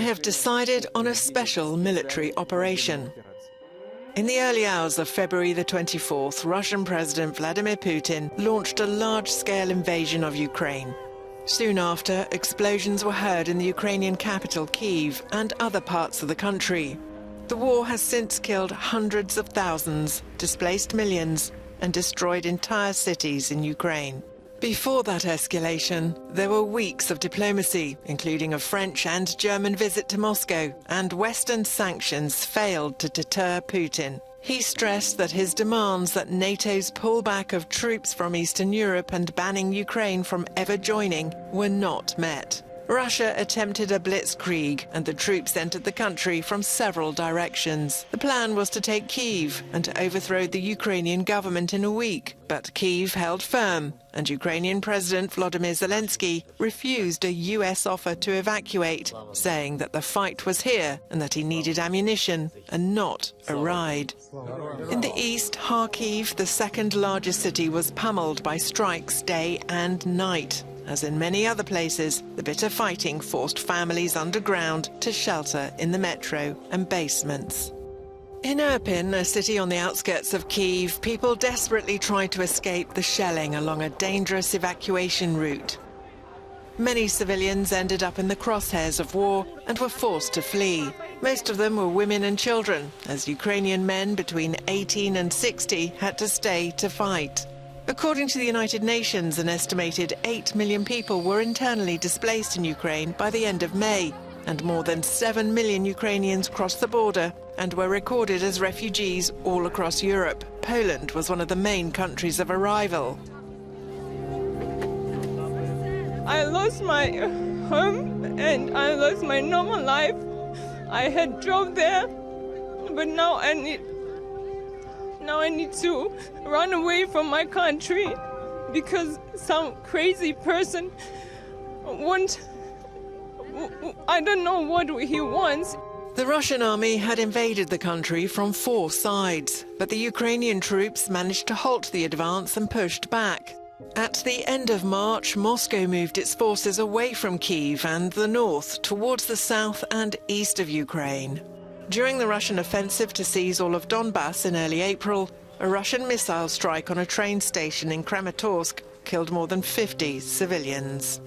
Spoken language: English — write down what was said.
have decided on a special military operation. In the early hours of February the 24th, Russian President Vladimir Putin launched a large-scale invasion of Ukraine. Soon after, explosions were heard in the Ukrainian capital, Kyiv, and other parts of the country. The war has since killed hundreds of thousands, displaced millions, and destroyed entire cities in Ukraine. Before that escalation, there were weeks of diplomacy, including a French and German visit to Moscow, and Western sanctions failed to deter Putin. He stressed that his demands that NATO's pullback of troops from Eastern Europe and banning Ukraine from ever joining were not met. Russia attempted a blitzkrieg, and the troops entered the country from several directions. The plan was to take Kyiv and to overthrow the Ukrainian government in a week. But Kyiv held firm, and Ukrainian President Volodymyr Zelensky refused a US offer to evacuate, saying that the fight was here and that he needed ammunition and not a ride. In the east, Kharkiv, the second largest city, was pummeled by strikes day and night. As in many other places, the bitter fighting forced families underground to shelter in the metro and basements. In Irpin, a city on the outskirts of Kyiv, people desperately tried to escape the shelling along a dangerous evacuation route. Many civilians ended up in the crosshairs of war and were forced to flee. Most of them were women and children, as Ukrainian men between 18 and 60 had to stay to fight. According to the United Nations, an estimated 8 million people were internally displaced in Ukraine by the end of May, and more than 7 million Ukrainians crossed the border and were recorded as refugees all across Europe. Poland was one of the main countries of arrival. I lost my home and I lost my normal life. I had job there, but now I need to run away from my country because some crazy person I don't know what he wants. The Russian army had invaded the country from 4 sides, but the Ukrainian troops managed to halt the advance and pushed back. At the end of March, Moscow moved its forces away from Kyiv and the north towards the south and east of Ukraine. During the Russian offensive to seize all of Donbass in early April, a Russian missile strike on a train station in Kramatorsk killed more than 50 civilians.